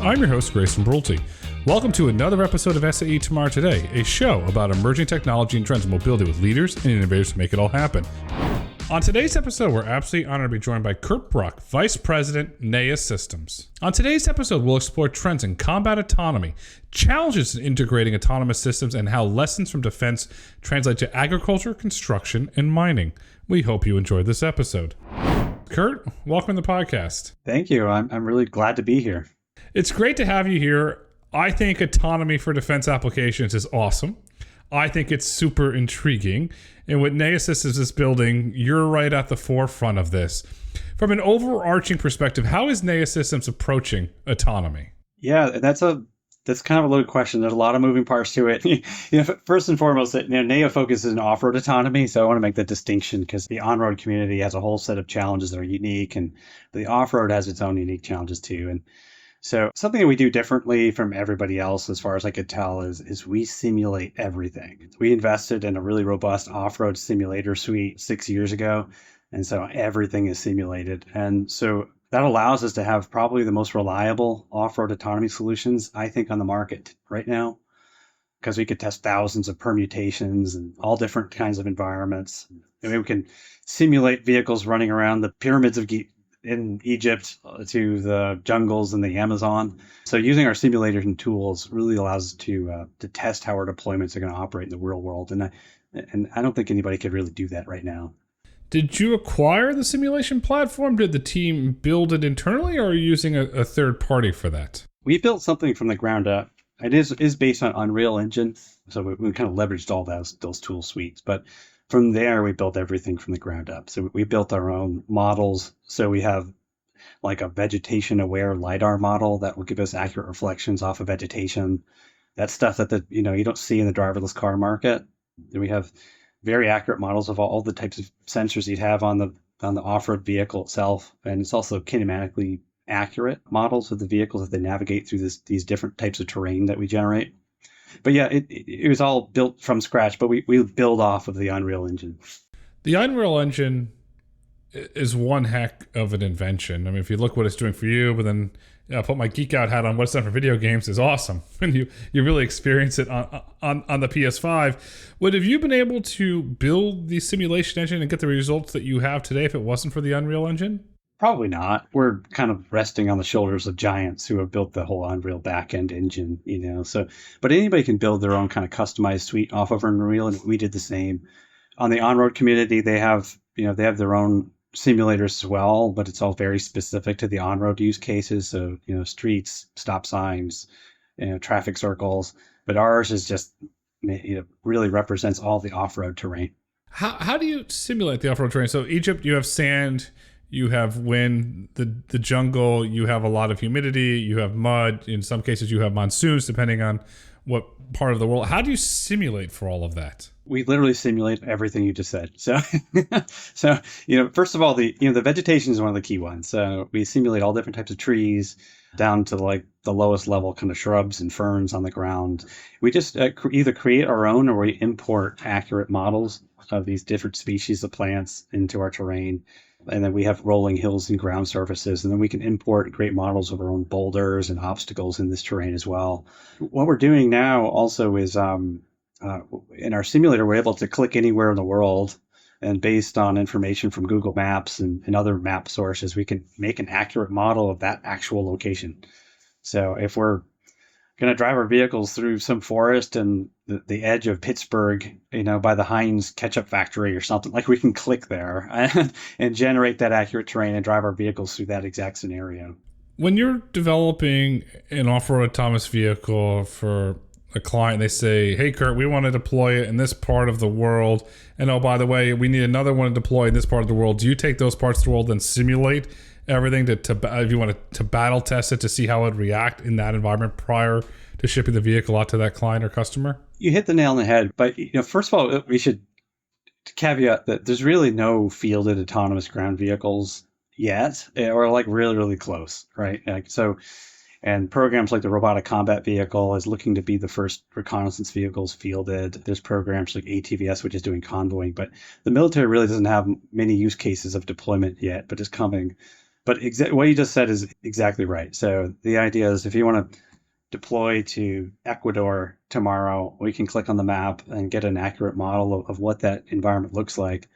I'm your host, Grayson Brulte. Welcome to another episode of SAE Tomorrow Today, a show about emerging technology and trends in mobility with leaders and innovators to make it all happen. On today's episode, we're absolutely honored to be joined by Kurt Bruck, Vice President, Neya Systems. On today's episode, we'll explore trends in combat autonomy, challenges in integrating autonomous systems, and how lessons from defense translate to agriculture, construction, and mining. We hope you enjoyed this episode. Kurt, welcome to the podcast. Thank you. I'm really glad to be here. It's great to have you here. I think autonomy for defense applications is awesome. I think it's super intriguing. And what Neya Systems is building, you're right at the forefront of this. From an overarching perspective, how is Neya Systems approaching autonomy? Yeah, that's kind of a loaded question. There's a lot of moving parts to it. First and foremost, Neya focuses on off-road autonomy, so I want to make that distinction because the on-road community has a whole set of challenges that are unique, and the off-road has its own unique challenges too. And so something that we do differently from everybody else, as far as I could tell, is we simulate everything. We invested in a really robust off-road simulator suite 6 years ago, and so everything is simulated. And so that allows us to have probably the most reliable off-road autonomy solutions, I think, on the market right now, because we could test thousands of permutations and all different kinds of environments. I mean, we can simulate vehicles running around the pyramids in Egypt to the jungles in the Amazon. So using our simulation tools really allows us to test how our deployments are going to operate in the real world. And I don't think anybody could really do that right now. Did you acquire the simulation platform? Did the team build it internally, or are you using a third party for that? We built something from the ground up. It is based on Unreal Engine, so we kind of leveraged all those tool suites. But from there, we built everything from the ground up. So we built our own models. So we have like a vegetation-aware LiDAR model that will give us accurate reflections off of vegetation. That's stuff that you don't see in the driverless car market. Then we have very accurate models of all the types of sensors you'd have on the off-road vehicle itself, and it's also kinematically accurate models of the vehicles as they navigate through these different types of terrain that we generate. But yeah, it was all built from scratch, but we build off of the Unreal Engine. The Unreal Engine is one heck of an invention. I mean, if you look what it's doing for you, but then put my geek out hat on what it's done for video games is awesome. And you really experience it on the PS5. Would have you been able to build the simulation engine and get the results that you have today if it wasn't for the Unreal Engine? Probably not. We're kind of resting on the shoulders of giants who have built the whole Unreal backend engine, So, but anybody can build their own kind of customized suite off of Unreal, and we did the same. On the on-road community, they have their own simulators as well, but it's all very specific to the on-road use cases. So, streets, stop signs, traffic circles. But ours is just, really represents all the off-road terrain. How do you simulate the off-road terrain? So Egypt, you have sand. You have wind, the jungle, you have a lot of humidity, you have mud. In some cases, you have monsoons, depending on what part of the world. How do you simulate for all of that? We literally simulate everything you just said. So, first of all, the vegetation is one of the key ones. So we simulate all different types of trees down to like the lowest level kind of shrubs and ferns on the ground. We just either create our own or we import accurate models of these different species of plants into our terrain. And then we have rolling hills and ground surfaces. And then we can import great models of our own boulders and obstacles in this terrain as well. What we're doing now also is in our simulator, we're able to click anywhere in the world. And based on information from Google Maps and other map sources, we can make an accurate model of that actual location. So if we're going to drive our vehicles through some forest and the edge of Pittsburgh, by the Heinz ketchup factory or something, like we can click there and generate that accurate terrain and drive our vehicles through that exact scenario. When you're developing an off-road autonomous vehicle for a client, they say, hey, Kurt, we want to deploy it in this part of the world. And oh, by the way, we need another one to deploy in this part of the world. Do you take those parts of the world and simulate everything to if you want to battle test it to see how it would react in that environment prior to shipping the vehicle out to that client or customer? You hit the nail on the head. But first of all, we should caveat that there's really no fielded autonomous ground vehicles yet, or like really, really close, right? And programs like the Robotic Combat Vehicle is looking to be the first reconnaissance vehicles fielded. There's programs like ATVS, which is doing convoying, but the military really doesn't have many use cases of deployment yet, but it's coming. But what you just said is exactly right. So the idea is if you want to deploy to Ecuador tomorrow, we can click on the map and get an accurate model of what that environment looks like,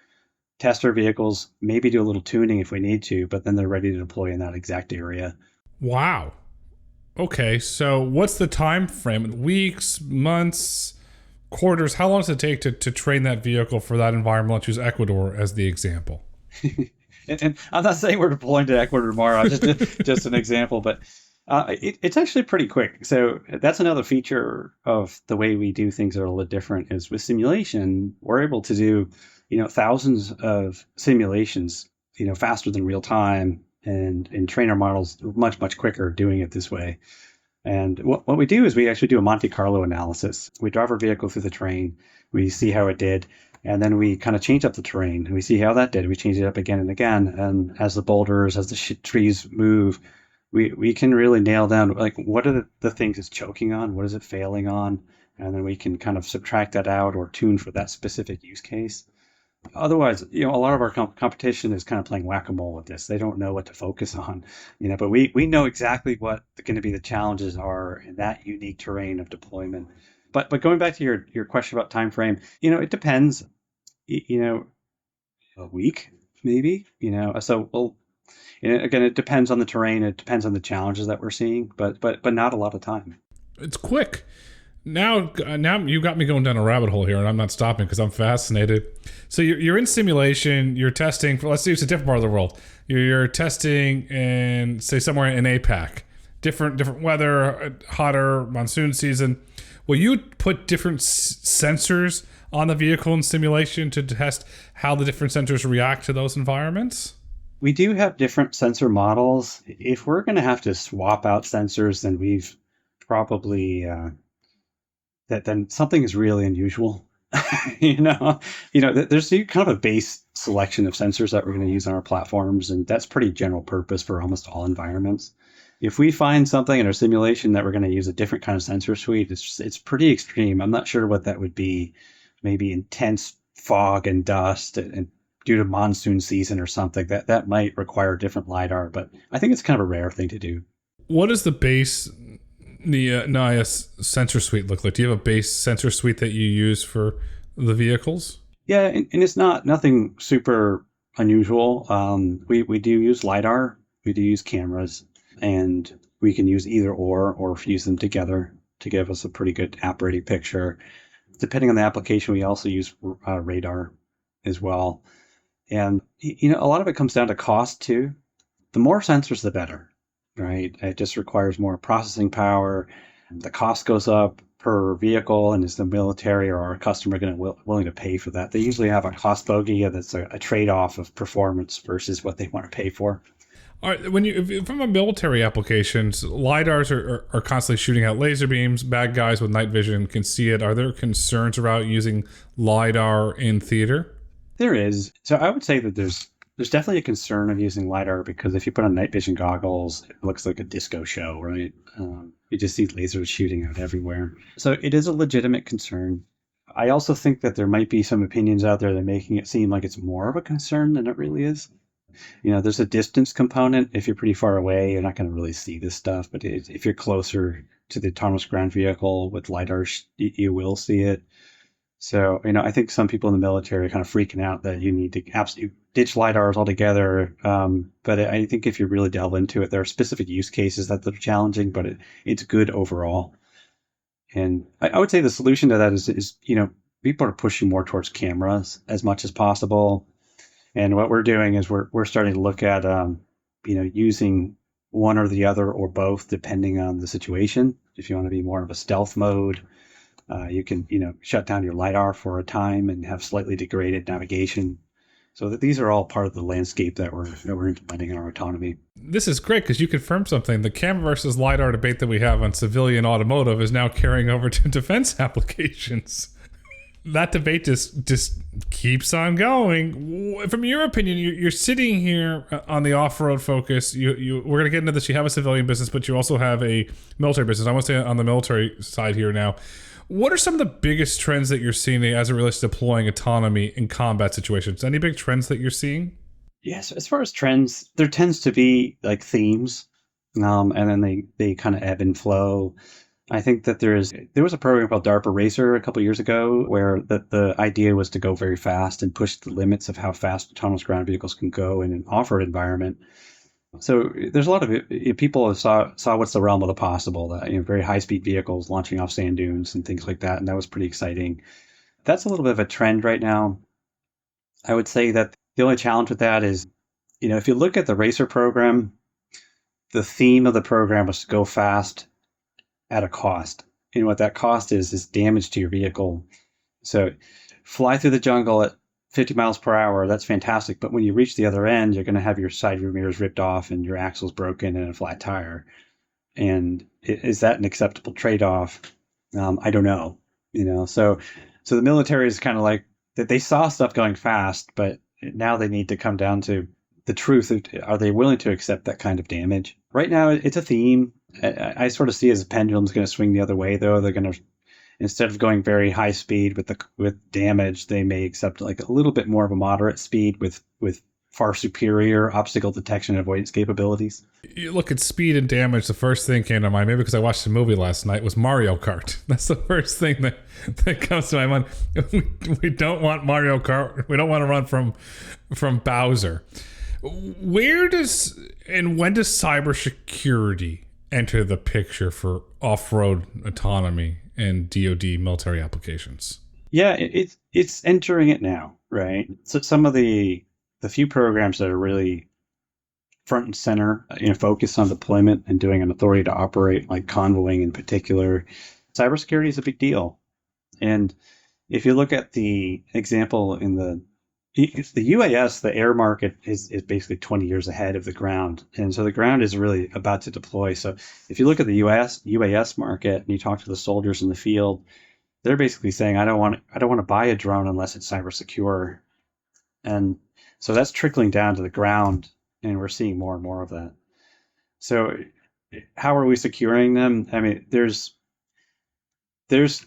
test our vehicles, maybe do a little tuning if we need to, but then they're ready to deploy in that exact area. Wow. Okay, so what's the time frame? Weeks, months, quarters? How long does it take to train that vehicle for that environment? Let's use Ecuador as the example. And I'm not saying we're deploying to Ecuador tomorrow, just an example, but it's actually pretty quick. So that's another feature of the way we do things that are a little different is with simulation, we're able to do, thousands of simulations, faster than real time and train our models much, much quicker doing it this way. And what we do is we actually do a Monte Carlo analysis. We drive our vehicle through the terrain, we see how it did, and then we kind of change up the terrain. We see how that did. We change it up again and again. And as the boulders, as the trees move, we can really nail down, like, what are the things it's choking on? What is it failing on? And then we can kind of subtract that out or tune for that specific use case. Otherwise, a lot of our competition is kind of playing whack-a-mole with this. They don't know what to focus on, but we know exactly what going to be the challenges are in that unique terrain of deployment. But going back to your question about time frame, it depends, a week, maybe, so we'll, again, it depends on the terrain. It depends on the challenges that we're seeing, but not a lot of time. It's quick. Now you got me going down a rabbit hole here, and I'm not stopping because I'm fascinated. So you're in simulation, you're testing for, let's say it's a different part of the world. You're testing in, say, somewhere in APAC, different weather, hotter, monsoon season. Will you put different sensors on the vehicle in simulation to test how the different sensors react to those environments? We do have different sensor models. If we're going to have to swap out sensors, then we've probably then something is really unusual. There's kind of a base selection of sensors that we're going to use on our platforms, and that's pretty general purpose for almost all environments. If we find something in our simulation that we're going to use a different kind of sensor suite, it's pretty extreme. I'm not sure what that would be. Maybe intense fog and dust and due to monsoon season or something, that might require different LiDAR, but I think it's kind of a rare thing to do. What is the base Neya sensor suite look like? Do you have a base sensor suite that you use for the vehicles? Yeah, and it's nothing super unusual. We do use LiDAR, we do use cameras, and we can use either or fuse them together to give us a pretty good operating picture. Depending on the application, we also use radar as well. And, a lot of it comes down to cost too. The more sensors, the better, right? It just requires more processing power. The cost goes up per vehicle, and is the military or our customer going to willing to pay for that? They usually have a cost bogey that's a trade-off of performance versus what they want to pay for. All right, from a military applications, LiDARs are constantly shooting out laser beams. Bad guys with night vision can see it. Are there concerns about using LiDAR in theater? There is. So I would say that there's definitely a concern of using LiDAR because if you put on night vision goggles, it looks like a disco show, right? You just see lasers shooting out everywhere. So it is a legitimate concern. I also think that there might be some opinions out there that are making it seem like it's more of a concern than it really is. There's a distance component. If you're pretty far away, you're not going to really see this stuff. But if you're closer to the autonomous ground vehicle with LiDAR, you will see it. So, I think some people in the military are kind of freaking out that you need to absolutely ditch LiDARs altogether. But I think if you really delve into it, there are specific use cases that are challenging, but it's good overall. And I would say the solution to that is people are pushing more towards cameras as much as possible. And what we're doing is we're starting to look at, using one or the other or both, depending on the situation. If you want to be more of a stealth mode, you can, shut down your LiDAR for a time and have slightly degraded navigation. So that these are all part of the landscape that we're implementing in our autonomy. This is great because you confirmed something. The camera versus LiDAR debate that we have on civilian automotive is now carrying over to defense applications. That debate just keeps on going. From your opinion, you're sitting here on the off-road focus. We're going to get into this. You have a civilian business, but you also have a military business. I want to say on the military side here now. What are some of the biggest trends that you're seeing as it relates to deploying autonomy in combat situations? Any big trends that you're seeing? Yes, as far as trends, there tends to be like themes, and then they kind of ebb and flow. I think that there was a program called DARPA Racer a couple years ago where the idea was to go very fast and push the limits of how fast autonomous ground vehicles can go in an off-road environment. So there's a lot of people have saw what's the realm of the possible. That very high speed vehicles launching off sand dunes and things like that, and that was pretty exciting. That's a little bit of a trend right now. I would say that the only challenge with that is, if you look at the Racer program, the theme of the program was to go fast at a cost. What that cost is damage to your vehicle. So fly through the jungle at 50 miles per hour, that's fantastic. But when you reach the other end, you're going to have your side view mirrors ripped off and your axles broken and a flat tire. And is that an acceptable trade-off? I don't know. So the military is kind of like that. They saw stuff going fast, but now they need to come down to the truth. Are they willing to accept that kind of damage? Right now, it's a theme. I sort of see as a pendulum's going to swing the other way, though. They're going to, instead of going very high speed with damage, they may accept like a little bit more of a moderate speed with far superior obstacle detection and avoidance capabilities. You look at speed and damage, the first thing came to mind, maybe because I watched the movie last night, was Mario Kart. That's the first thing that comes to my mind. We don't want Mario Kart. We don't want to run from Bowser. When does cybersecurity enter the picture for off-road autonomy and DoD military applications? Yeah, it's entering it now, right? So some of the few programs that are really front and center, focused on deployment and doing an authority to operate, like convoying in particular, cybersecurity is a big deal. And if you look at the example in the UAS, the air market is basically 20 years ahead of the ground. And so the ground is really about to deploy. So if you look at the UAS market and you talk to the soldiers in the field, they're basically saying, I don't want to buy a drone unless it's cyber secure. And so that's trickling down to the ground, and we're seeing more and more of that. So how are we securing them? I mean, there's the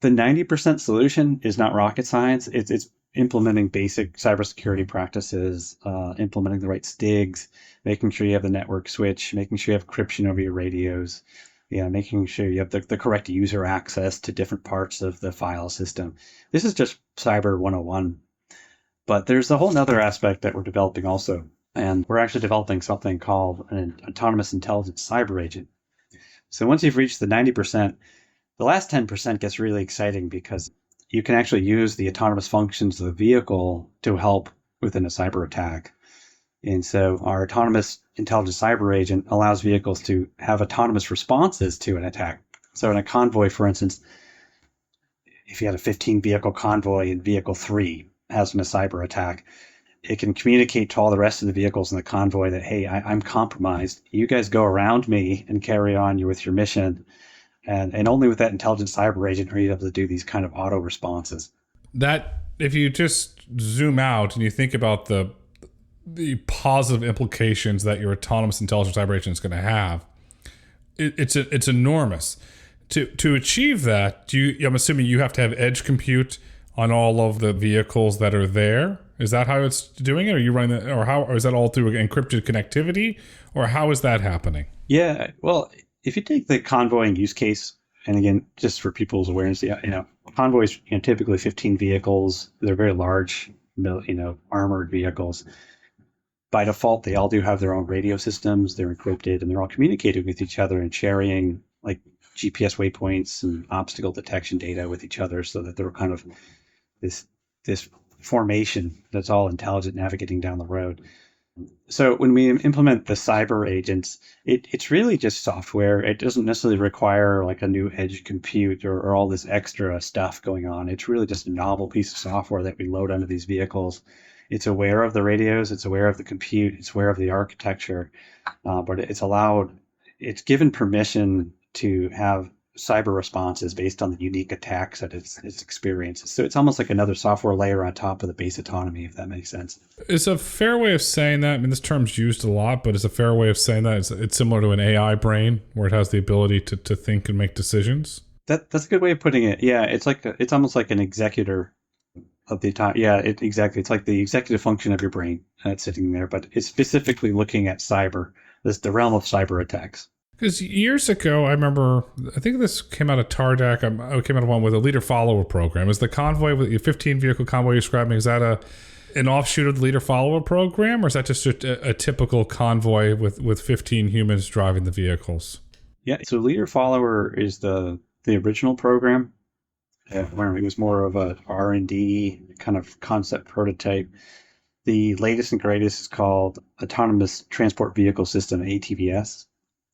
90% solution is not rocket science. It's implementing basic cybersecurity practices, implementing the right STIGs, making sure you have the network switch, making sure you have encryption over your radios, making sure you have the correct user access to different parts of the file system. This is just Cyber 101. But there's a whole nother aspect that we're developing also. And we're actually developing something called an autonomous intelligence cyber agent. So once you've reached the 90%, the last 10% gets really exciting because you can actually use the autonomous functions of the vehicle to help within a cyber attack. And so our autonomous intelligence cyber agent allows vehicles to have autonomous responses to an attack. So in a convoy, for instance, if you had a 15 vehicle convoy and vehicle 3 has been a cyber attack, it can communicate to all the rest of the vehicles in the convoy that, hey, I'm compromised. You guys go around me and carry on with your mission. And only with that intelligent cyber agent are you able to do these kind of auto responses. That, if you just zoom out and you think about the positive implications that your autonomous intelligent cyber agent is going to have, it's enormous. To achieve that, I'm assuming you have to have edge compute on all of the vehicles that are there. Is that how it's doing it? Are you running that, or is that all through encrypted connectivity, or how is that happening? Yeah, well, if you take the convoying use case, and again, just for people's awareness, convoys, typically 15 vehicles. They're very large, armored vehicles. By default, they all do have their own radio systems. They're encrypted, and they're all communicating with each other and sharing like GPS waypoints and obstacle detection data with each other, so that they're kind of this formation that's all intelligent navigating down the road. So when we implement the cyber agents, it's really just software. It doesn't necessarily require like a new edge compute or all this extra stuff going on. It's really just a novel piece of software that we load onto these vehicles. It's aware of the radios, it's aware of the compute, it's aware of the architecture, but it's given permission to have cyber responses based on the unique attacks that it's experienced. So it's almost like another software layer on top of the base autonomy, if that makes sense. Is a fair way of saying that, I mean, this term's used a lot, but is a fair way of saying that it's similar to an AI brain where it has the ability to think and make decisions? That's a good way of putting it. Yeah, it's almost like an executor of the time. Yeah, exactly. It's like the executive function of your brain that's sitting there, but it's specifically looking at the realm of cyber attacks. Because years ago, I remember, I think this came out of TARDAC. I came out of one with a leader follower program. Is the convoy with your 15 vehicle convoy you're describing? Is that an offshoot of the leader follower program, or is that just a typical convoy with 15 humans driving the vehicles? Yeah, so leader follower is the original program. Where it was more of a R&D kind of concept prototype. The latest and greatest is called Autonomous Transport Vehicle System, ATVS.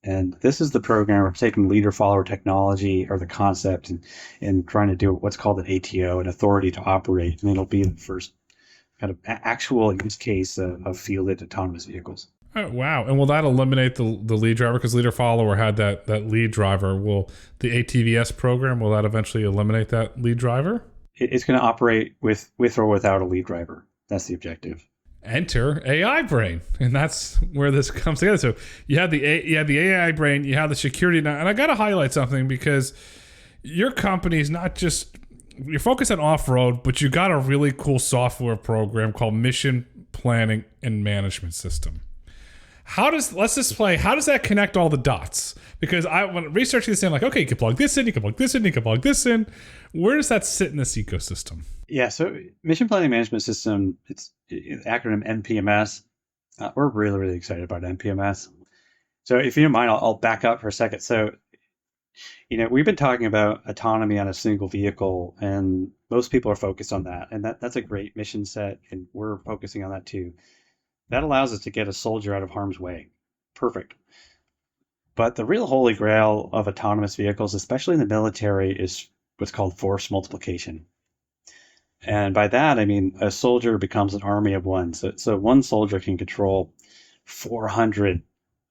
And this is the program of taking leader follower technology or the concept and trying to do what's called an ATO, an authority to operate. And it'll be the first kind of actual use case of fielded autonomous vehicles. Oh, wow. And will that eliminate the lead driver? Because leader follower had that lead driver. Will the ATVS program, will that eventually eliminate that lead driver? It's going to operate with or without a lead driver. That's the objective. Enter AI brain, and that's where this comes together. So you had the AI brain, you have the security now, and I got to highlight something because your company is not just you're focused on off-road, but you got a really cool software program called Mission Planning and Management System. How does that connect all the dots? Because when researching this, I'm like, okay, you can plug this in, you can plug this in, you can plug this in. Where does that sit in this ecosystem? Yeah, so Mission Planning Management System, it's acronym MPMS. We're really, really excited about MPMS. So if you don't mind, I'll back up for a second. So, we've been talking about autonomy on a single vehicle, and most people are focused on that. And that's a great mission set, and we're focusing on that too. That allows us to get a soldier out of harm's way. Perfect. But the real holy grail of autonomous vehicles, especially in the military, is what's called force multiplication. And by that, I mean a soldier becomes an army of one. So one soldier can control 400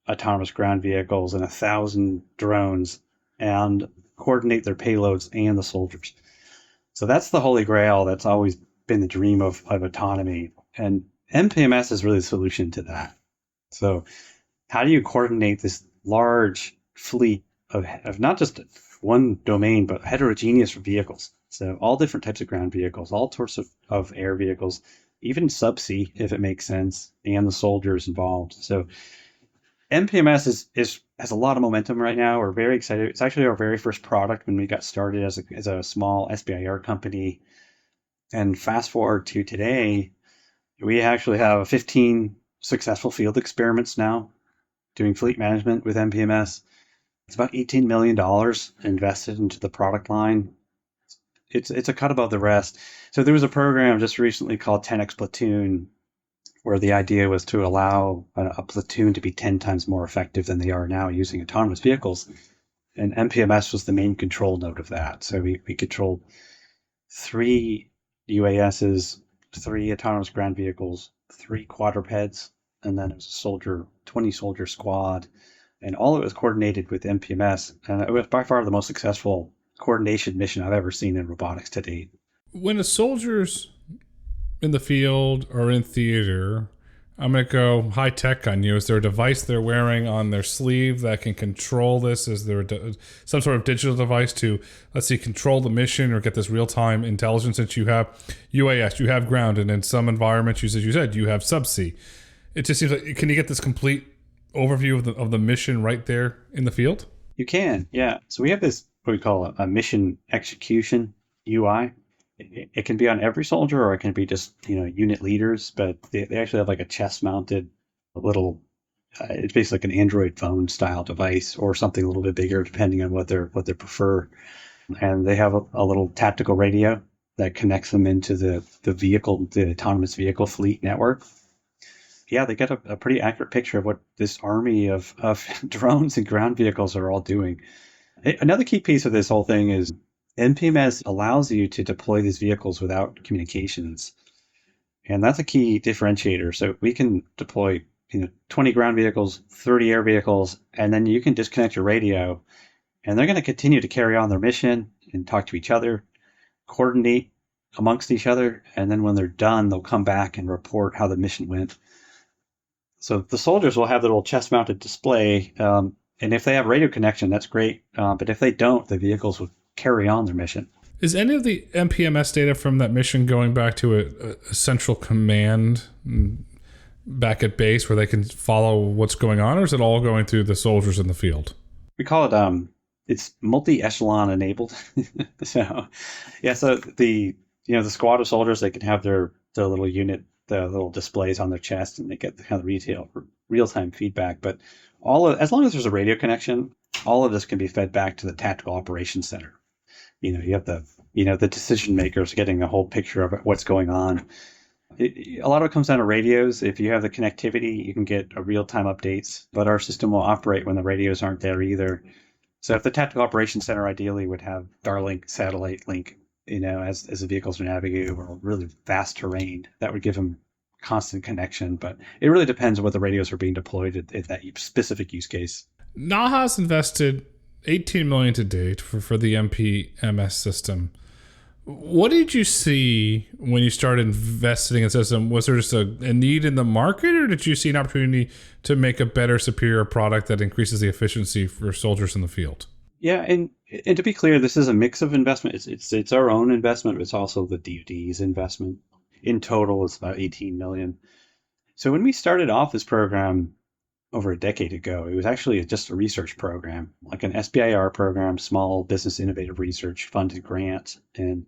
autonomous ground vehicles and 1,000 drones and coordinate their payloads and the soldiers. So that's the holy grail. That's always been the dream of autonomy. And MPMS is really the solution to that. So how do you coordinate this large fleet of not just one domain, but heterogeneous vehicles? So all different types of ground vehicles, all sorts of air vehicles, even subsea, if it makes sense, and the soldiers involved. So MPMS has a lot of momentum right now. We're very excited. It's actually our very first product when we got started as a small SBIR company. And fast forward to today, we actually have 15 successful field experiments now doing fleet management with MPMS. It's about $18 million invested into the product line. It's a cut above the rest. So there was a program just recently called 10X Platoon, where the idea was to allow a platoon to be 10 times more effective than they are now using autonomous vehicles. And MPMS was the main control node of that. So we controlled 3 UASs, 3 autonomous ground vehicles, 3 quadrupeds, and then it was a 20 soldier squad. And all of it was coordinated with MPMS. And it was by far the most successful coordination mission I've ever seen in robotics to date. When a soldier's in the field or in theater, I'm going to go high tech on you. Is there a device they're wearing on their sleeve that can control this? Is there some sort of digital device to, let's see, control the mission or get this real-time intelligence? Since you have UAS, you have ground, and in some environments, as you said, you have subsea. It just seems like, can you get this complete overview of the mission right there in the field? You can, yeah. So we have this, what we call a mission execution UI. It can be on every soldier, or it can be just unit leaders. But they actually have like a chest-mounted little. It's basically like an Android phone style device, or something a little bit bigger, depending on what they prefer. And they have a little tactical radio that connects them into the autonomous vehicle fleet network. Yeah, they get a pretty accurate picture of what this army of drones and ground vehicles are all doing. Another key piece of this whole thing is MPMS allows you to deploy these vehicles without communications. And that's a key differentiator. So we can deploy 20 ground vehicles, 30 air vehicles, and then you can disconnect your radio, and they're going to continue to carry on their mission and talk to each other, coordinate amongst each other, and then when they're done, they'll come back and report how the mission went. So the soldiers will have their little chest-mounted display, and if they have radio connection, that's great. But if they don't, the vehicles will carry on their mission. Is any of the MPMS data from that mission going back to a central command back at base where they can follow what's going on, or is it all going through the soldiers in the field? We call it it's multi-echelon enabled. So the the squad of soldiers, they can have their little unit, the little displays on their chest, and they get the kind of real-time feedback. But as long as there's a radio connection, all of this can be fed back to the tactical operations center. You have the decision makers getting a whole picture of what's going on. A lot of it comes down to radios. If you have the connectivity, you can get a real-time updates, but our system will operate when the radios aren't there either. So if the tactical operations center ideally would have Starlink satellite link, as the vehicles are navigating over really vast terrain, that would give them constant connection. But it really depends on what the radios are being deployed at that specific use case. NAHA's invested $18 million to date for the MPMS system. What did you see when you started investing in the system? Was there just a need in the market, or did you see an opportunity to make a better, superior product that increases the efficiency for soldiers in the field? Yeah, and to be clear, this is a mix of investment. It's our own investment, but it's also the DoD's investment. In total, it's about $18 million. So when we started off this program over a decade ago, it was actually just a research program, like an SBIR program, Small Business Innovative Research funded grant. And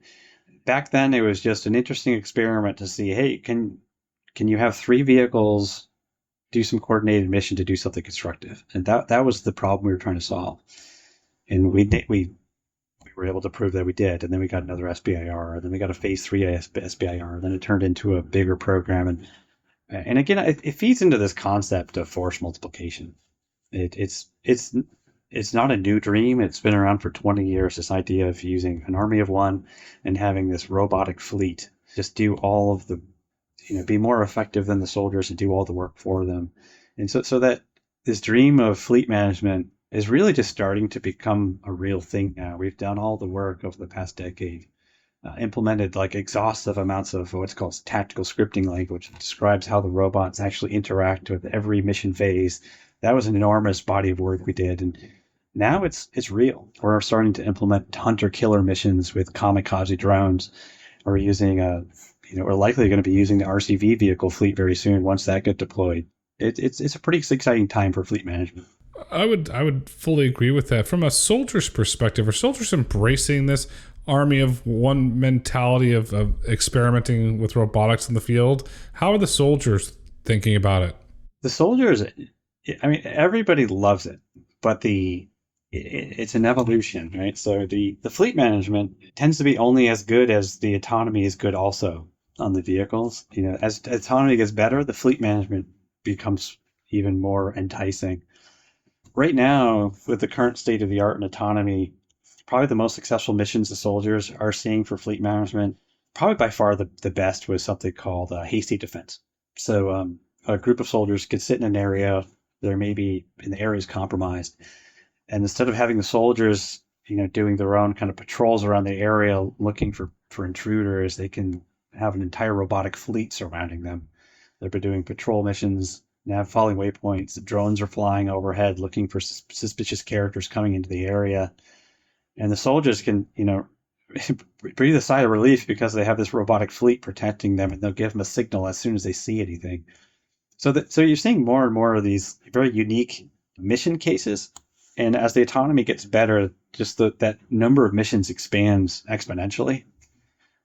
back then, it was just an interesting experiment to see, hey, can you have 3 vehicles do some coordinated mission to do something constructive? And that was the problem we were trying to solve. And we were able to prove that we did. And then we got another SBIR, and then we got a phase 3 SBIR, and then it turned into a bigger program. And again, it feeds into this concept of force multiplication. It's not a new dream. It's been around for 20 years, this idea of using an army of one and having this robotic fleet just do all of the, be more effective than the soldiers and do all the work for them. And so that this dream of fleet management is really just starting to become a real thing now. We've done all the work over the past decade. Implemented like exhaustive amounts of what's called tactical scripting language that describes how the robots actually interact with every mission phase. That was an enormous body of work we did, and now it's real. We're starting to implement hunter-killer missions with kamikaze drones. We're using we're likely going to be using the RCV vehicle fleet very soon once that gets deployed. It's a pretty exciting time for fleet management. I would fully agree with that. From a soldier's perspective, are soldiers embracing this army of one mentality of experimenting with robotics in the field? How are the soldiers thinking about it? The soldiers, everybody loves it, but it's an evolution, right? So the fleet management tends to be only as good as the autonomy is good also on the vehicles. As autonomy gets better, the fleet management becomes even more enticing. Right now, with the current state of the art in autonomy, probably the most successful missions the soldiers are seeing for fleet management, probably by far the best, was something called hasty defense. So a group of soldiers could sit in an area, there may be, and the area is compromised, and instead of having the soldiers, doing their own kind of patrols around the area looking for intruders, they can have an entire robotic fleet surrounding them. They've been doing patrol missions, nav following waypoints. The drones are flying overhead looking for suspicious characters coming into the area. And the soldiers can, breathe a sigh of relief because they have this robotic fleet protecting them, and they'll give them a signal as soon as they see anything. So you're seeing more and more of these very unique mission cases. And as the autonomy gets better, just that number of missions expands exponentially.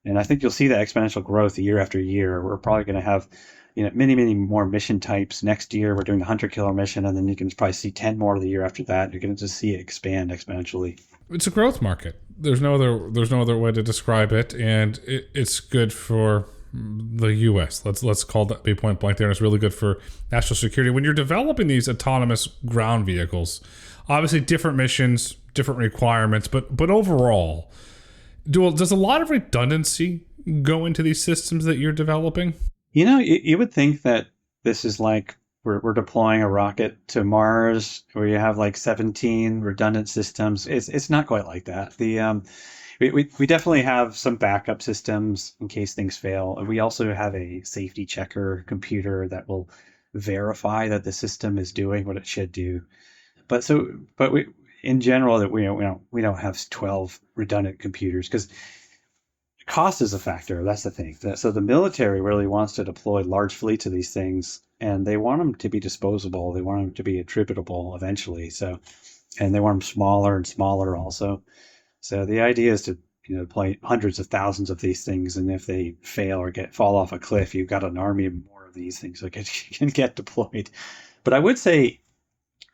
And I think you'll see that exponential growth year after year. We're probably going to have many, many more mission types. Next year, we're doing the hunter-killer mission, and then you can probably see 10 more the year after that. You're going to just see it expand exponentially. It's a growth market. There's no other way to describe it, and it's good for the U.S. Let's call that be point blank there. And it's really good for national security. When you're developing these autonomous ground vehicles, obviously different missions, different requirements, but overall, does a lot of redundancy go into these systems that you're developing? You would think that this is like we're deploying a rocket to Mars where you have like 17 redundant systems. It's not quite like that. We definitely have some backup systems in case things fail. And we also have a safety checker computer that will verify that the system is doing what it should do. But in general that we don't have 12 redundant computers because cost is a factor. That's the thing. So the military really wants to deploy large fleets of these things, and they want them to be disposable. They want them to be attributable eventually. So, and they want them smaller and smaller also. So the idea is to deploy hundreds of thousands of these things, and if they fail or fall off a cliff, you've got an army of more of these things that can get deployed. But I would say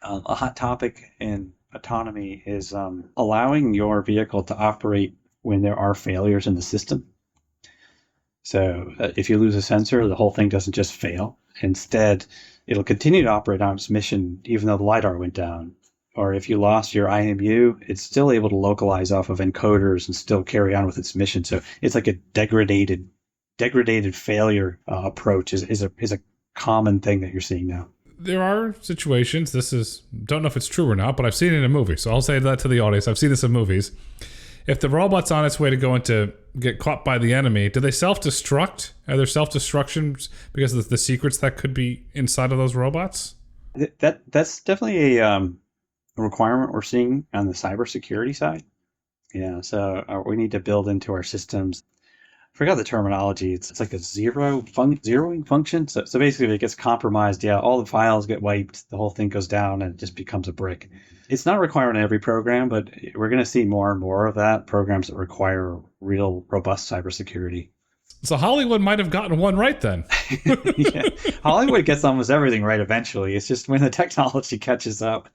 a hot topic in autonomy is allowing your vehicle to operate when there are failures in the system. So if you lose a sensor, the whole thing doesn't just fail. Instead, it'll continue to operate on its mission even though the LiDAR went down. Or if you lost your IMU, it's still able to localize off of encoders and still carry on with its mission. So it's like a degraded failure approach is a common thing that you're seeing now. There are situations, don't know if it's true or not, but I've seen it in a movie. So I'll say that to the audience. I've seen this in movies. If the robot's on its way to get caught by the enemy, do they self-destruct? Are there self-destructions because of the secrets that could be inside of those robots? That's definitely a requirement we're seeing on the cybersecurity side. Yeah, so we need to build into our systems. I forgot the terminology. It's like a zeroing function. So basically, if it gets compromised, all the files get wiped, the whole thing goes down, and it just becomes a brick. It's not a requirement in every program, but we're going to see more and more of that, programs that require real robust cybersecurity. So Hollywood might have gotten one right then. Yeah. Hollywood gets almost everything right eventually. It's just when the technology catches up.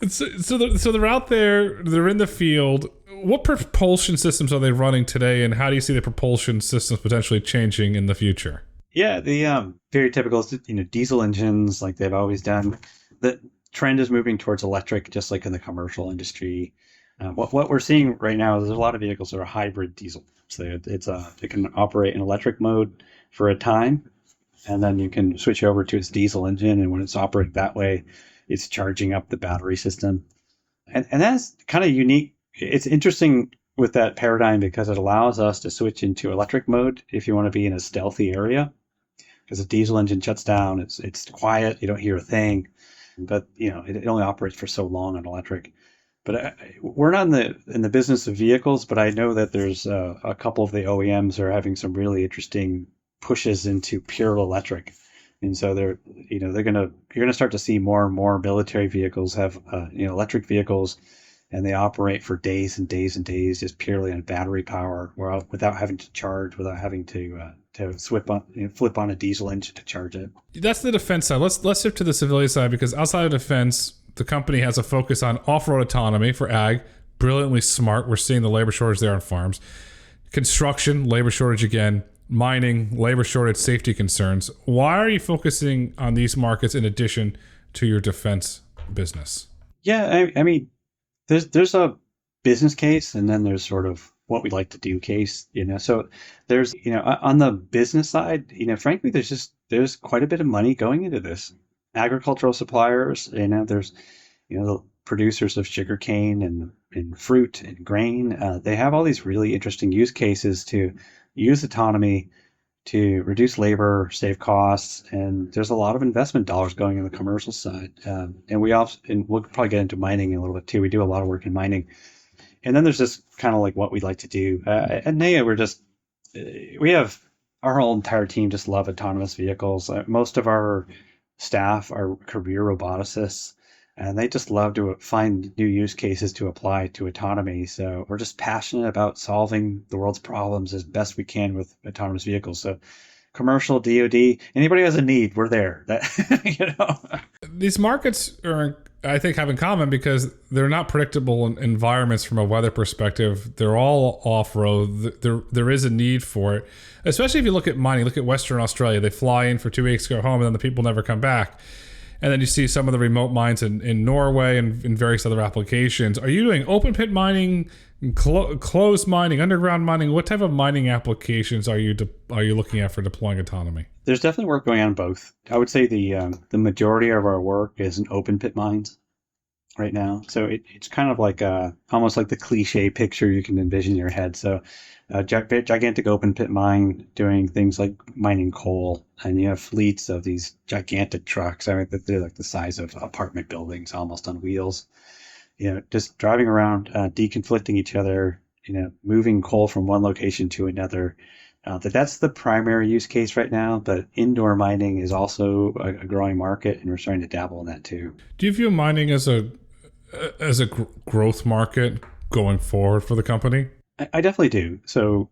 So they're out there, they're in the field. What propulsion systems are they running today, and how do you see the propulsion systems potentially changing in the future? Yeah, the very typical, diesel engines like they've always done. The trend is moving towards electric, just like in the commercial industry. What we're seeing right now is there's a lot of vehicles that are hybrid diesel. So it can operate in electric mode for a time, and then you can switch over to its diesel engine, and when it's operating that way, it's charging up the battery system. And that's kind of unique. It's interesting with that paradigm because it allows us to switch into electric mode if you want to be in a stealthy area. Because a diesel engine shuts down, it's quiet, you don't hear a thing, but it only operates for so long on electric. But we're not in the business of vehicles, but I know that there's a couple of the OEMs are having some really interesting pushes into pure electric, and so you're gonna start to see more and more military vehicles have electric vehicles, and they operate for days and days and days just purely on battery power, without having to charge, without having to flip on a diesel engine to charge it. That's the defense side. Let's shift to the civilian side, because outside of defense, the company has a focus on off-road autonomy for ag. Brilliantly smart. We're seeing the labor shortage there on farms. Construction, labor shortage again. Mining, labor shortage, safety concerns. Why are you focusing on these markets in addition to your defense business? Yeah, I mean, there's a business case, and then there's sort of what we like to do case. So there's on the business side, frankly, there's quite a bit of money going into this. Agricultural suppliers, there's the producers of sugarcane and fruit and grain. They have all these really interesting use cases to use autonomy to reduce labor, save costs, and there's a lot of investment dollars going in the commercial side. And we'll probably get into mining a little bit too. We do a lot of work in mining, and then there's just kind of like what we'd like to do. At Neya, we have our whole entire team just love autonomous vehicles. Most of our staff are career roboticists, and they just love to find new use cases to apply to autonomy. So we're just passionate about solving the world's problems as best we can with autonomous vehicles. So commercial, DoD, anybody who has a need, we're there. These markets are, I think, have in common because they're not predictable environments from a weather perspective. They're all off-road. There is a need for it, especially if you look at mining. Look at Western Australia. They fly in for 2 weeks, go home, and then the people never come back. And then you see some of the remote mines in Norway and in various other applications. Are you doing open pit mining, closed mining, underground mining? What type of mining applications are you looking at for deploying autonomy? There's definitely work going on both. I would say the majority of our work is in open pit mines right now. So it's kind of like almost like the cliche picture you can envision in your head. So a gigantic open pit mine doing things like mining coal, and you have fleets of these gigantic trucks. I mean, they're like the size of apartment buildings, almost on wheels. just driving around, deconflicting each other, moving coal from one location to another. That's the primary use case right now, but indoor mining is also a growing market, and we're starting to dabble in that too. Do you view mining as a growth market going forward for the company? I definitely do. So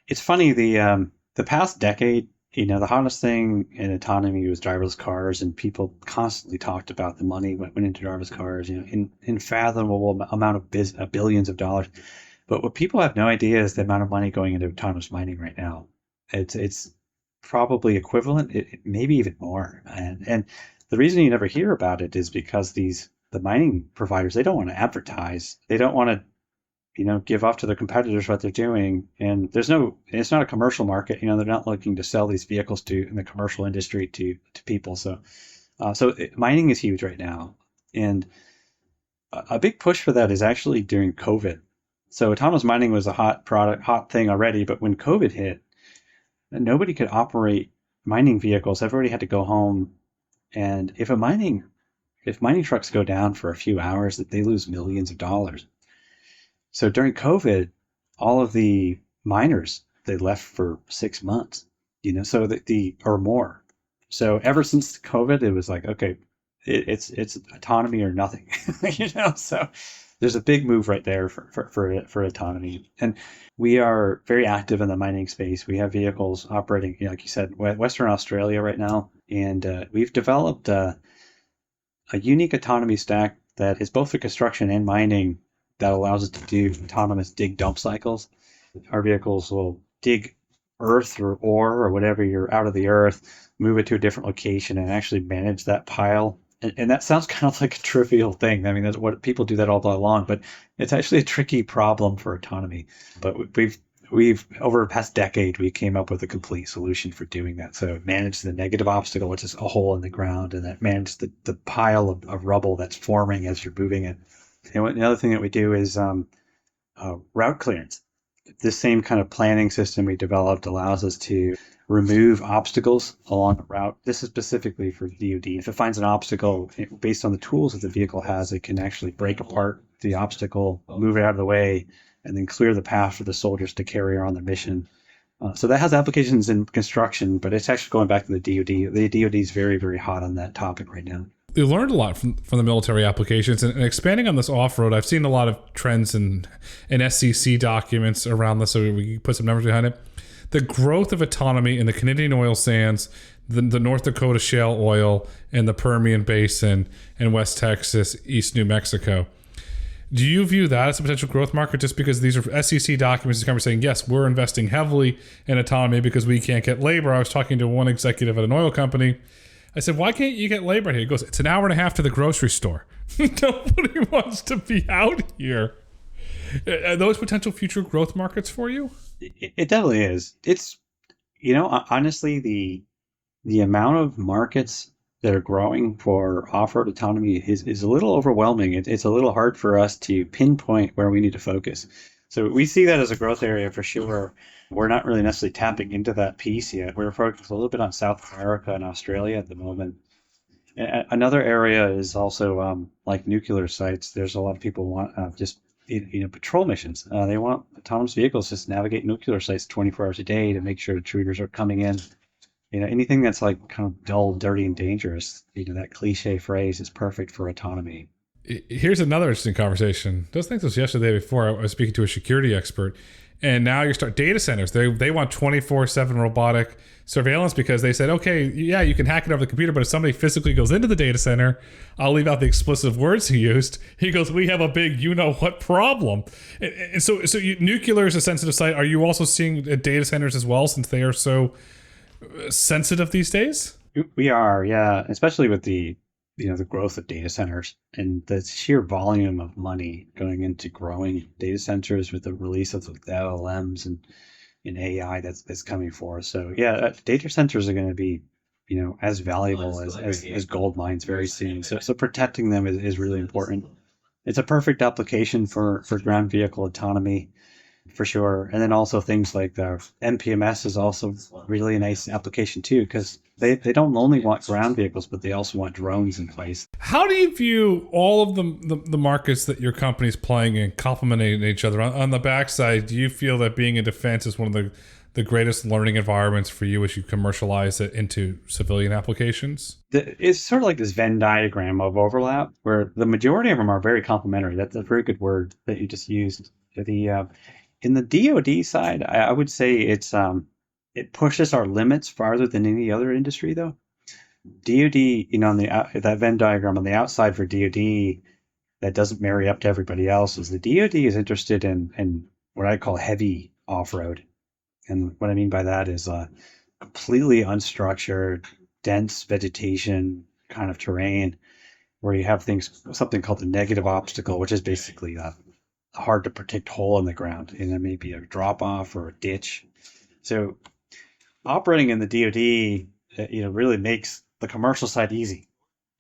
it's funny, the past decade, the hottest thing in autonomy was driverless cars, and people constantly talked about the money went into driverless cars, in unfathomable amount of billions of dollars. But what people have no idea is the amount of money going into autonomous mining right now. It's probably equivalent, maybe even more. And the reason you never hear about it is because the mining providers, they don't want to advertise. They don't want to give off to their competitors what they're doing. And it's not a commercial market. They're not looking to sell these vehicles in the commercial industry to people. So mining is huge right now. And a big push for that is actually during COVID. So autonomous mining was a hot thing already, but when COVID hit, nobody could operate mining vehicles. Everybody had to go home. And if mining trucks go down for a few hours, they lose millions of dollars. So during COVID, all of the miners, they left for 6 months, so or more. So ever since COVID, it was like, okay, it's autonomy or nothing, so there's a big move right there for autonomy. And we are very active in the mining space. We have vehicles operating, like you said, Western Australia right now. And we've developed a unique autonomy stack that is both for construction and mining that allows us to do autonomous dig dump cycles. Our vehicles will dig earth or ore or whatever you're out of the earth, move it to a different location, and actually manage that pile. And that sounds kind of like a trivial thing. I mean, that's what people do that all day long, but it's actually a tricky problem for autonomy. But we've over the past decade, we came up with a complete solution for doing that. So manage the negative obstacle, which is a hole in the ground, and that manage the pile of rubble that's forming as you're moving it. And another thing that we do is route clearance. This same kind of planning system we developed allows us to remove obstacles along the route. This is specifically for DoD. If it finds an obstacle, based on the tools that the vehicle has, it can actually break apart the obstacle, move it out of the way, and then clear the path for the soldiers to carry on their mission. So that has applications in construction, but it's actually going back to the DoD. The DoD is very, very hot on that topic right now. You learned a lot from the military applications, and expanding on this off-road, I've seen a lot of trends in SEC documents around this, so we put some numbers behind it. The growth of autonomy in the Canadian oil sands, the North Dakota shale oil, and the Permian Basin, and West Texas, East New Mexico. Do you view that as a potential growth market just because these are SEC documents that come saying, yes, we're investing heavily in autonomy because we can't get labor? I was talking to one executive at an oil company. I said, why can't you get labor here? He goes, it's an hour and a half to the grocery store. Nobody wants to be out here. Are those potential future growth markets for you? It definitely is. It's, honestly, the amount of markets that are growing for off-road autonomy is a little overwhelming. It's a little hard for us to pinpoint where we need to focus. So we see that as a growth area for sure. We're not really necessarily tapping into that piece yet. We're focused a little bit on South America and Australia at the moment. Another area is also like nuclear sites. There's a lot of people want patrol missions. They want autonomous vehicles just navigate nuclear sites 24 hours a day to make sure intruders are coming in. Anything that's like kind of dull, dirty, and dangerous. That cliche phrase is perfect for autonomy. Here's another interesting conversation. Those things was yesterday before I was speaking to a security expert. And now you start data centers. They want 24/7 robotic surveillance because they said, okay, yeah, you can hack it over the computer, but if somebody physically goes into the data center, I'll leave out the explicit words he used. He goes, we have a big you-know-what problem. And so nuclear is a sensitive site. Are you also seeing data centers as well since they are so sensitive these days? We are, yeah, especially with the growth of data centers and the sheer volume of money going into growing data centers with the release of the LLMs and AI that's coming forth. So yeah, data centers are going to be, as valuable as gold mines very soon. So protecting them is really important. It's a perfect application for ground vehicle autonomy. for sure. And then also things like the MPMS is also really a nice application too, because they don't only want ground vehicles, but they also want drones in place. How do you view all of the markets that your company's playing in complementing each other? On the backside, do you feel that being in defense is one of the greatest learning environments for you as you commercialize it into civilian applications? It's sort of like this Venn diagram of overlap, where the majority of them are very complementary. That's a very good word that you just used. In the DoD side, I would say it pushes our limits farther than any other industry, though. DoD, on that Venn diagram on the outside for DoD, that doesn't marry up to everybody else. Is the DoD is interested in what I call heavy off-road, and what I mean by that is completely unstructured, dense vegetation kind of terrain, where you have something called the negative obstacle, which is basically a hard to predict hole in the ground, and there may be a drop off or a ditch. So operating in the DoD, really makes the commercial side easy,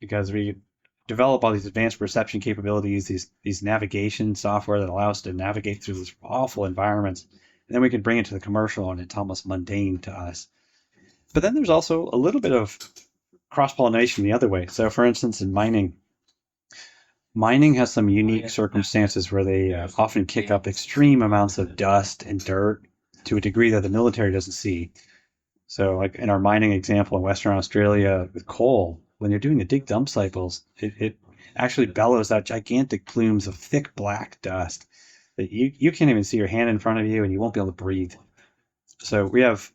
because we develop all these advanced perception capabilities, these navigation software that allow us to navigate through these awful environments, and then we can bring it to the commercial, and it's almost mundane to us. But then there's also a little bit of cross-pollination the other way. So for instance, in mining has some unique circumstances where they often kick up extreme amounts of dust and dirt to a degree that the military doesn't see. So like in our mining example in Western Australia with coal, when you're doing the dig dump cycles, it actually bellows out gigantic plumes of thick black dust that you can't even see your hand in front of you, and you won't be able to breathe. So we have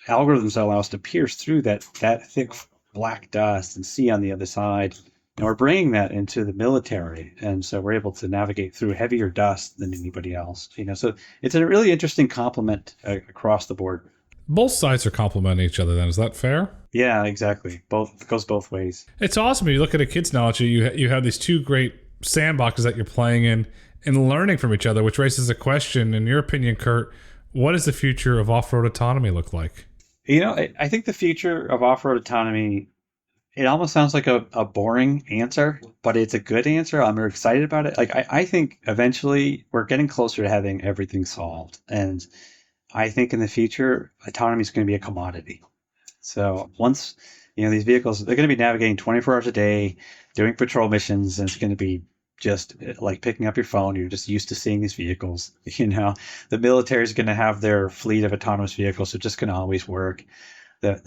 algorithms that allow us to pierce through that thick black dust and see on the other side. And we're bringing that into the military, and so we're able to navigate through heavier dust than anybody else. So it's a really interesting complement across the board. Both sides are complementing each other then, is that fair? Yeah, exactly. It goes both ways. It's awesome. You look at a kid's knowledge, you have these two great sandboxes that you're playing in and learning from each other, which raises a question. In your opinion, Kurt, what does the future of off-road autonomy look like? I think the future of off-road autonomy, it almost sounds like a boring answer, but it's a good answer. I'm very excited about it. Like I think eventually we're getting closer to having everything solved. And I think in the future, autonomy is going to be a commodity. So once, these vehicles, they're going to be navigating 24 hours a day, doing patrol missions, and it's going to be just like picking up your phone. You're just used to seeing these vehicles. The military is going to have their fleet of autonomous vehicles. So it's just going to always work. The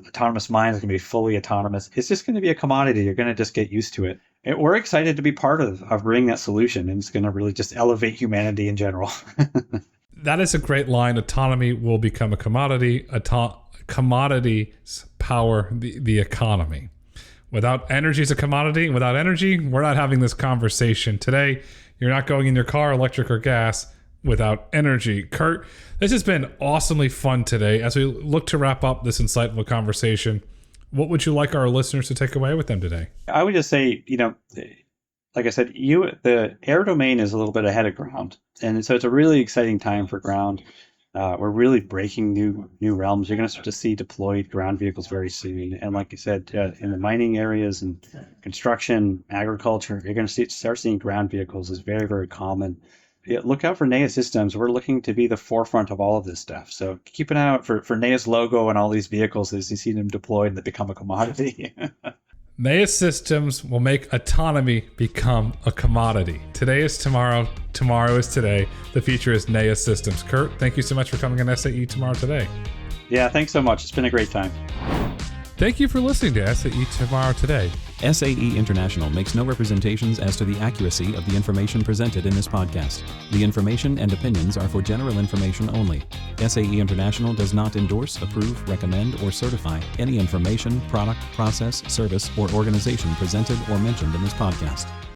autonomous mine is going to be fully autonomous. It's just going to be a commodity. You're going to just get used to it. And we're excited to be part of bringing that solution. And it's going to really just elevate humanity in general. That is a great line. Autonomy will become a commodity. Commodities power the economy. Without energy is a commodity. Without energy, we're not having this conversation today. You're not going in your car, electric or gas, without energy. Kurt, this has been awesomely fun today. As we look to wrap up this insightful conversation, what would you like our listeners to take away with them today? I would just say, like I said, the air domain is a little bit ahead of ground. And so it's a really exciting time for ground. We're really breaking new realms. You're going to start to see deployed ground vehicles very soon. And like you said, in the mining areas and construction, agriculture, you're going to start seeing ground vehicles is very, very common. Look out for Neya Systems. We're looking to be the forefront of all of this stuff. So keep an eye out for Neya's logo and all these vehicles as you see them deployed and they become a commodity. Neya Systems will make autonomy become a commodity. Today is tomorrow. Tomorrow is today. The future is Neya Systems. Kurt, thank you so much for coming on SAE Tomorrow Today. Yeah, thanks so much. It's been a great time. Thank you for listening to SAE Tomorrow Today. SAE International makes no representations as to the accuracy of the information presented in this podcast. The information and opinions are for general information only. SAE International does not endorse, approve, recommend, or certify any information, product, process, service, or organization presented or mentioned in this podcast.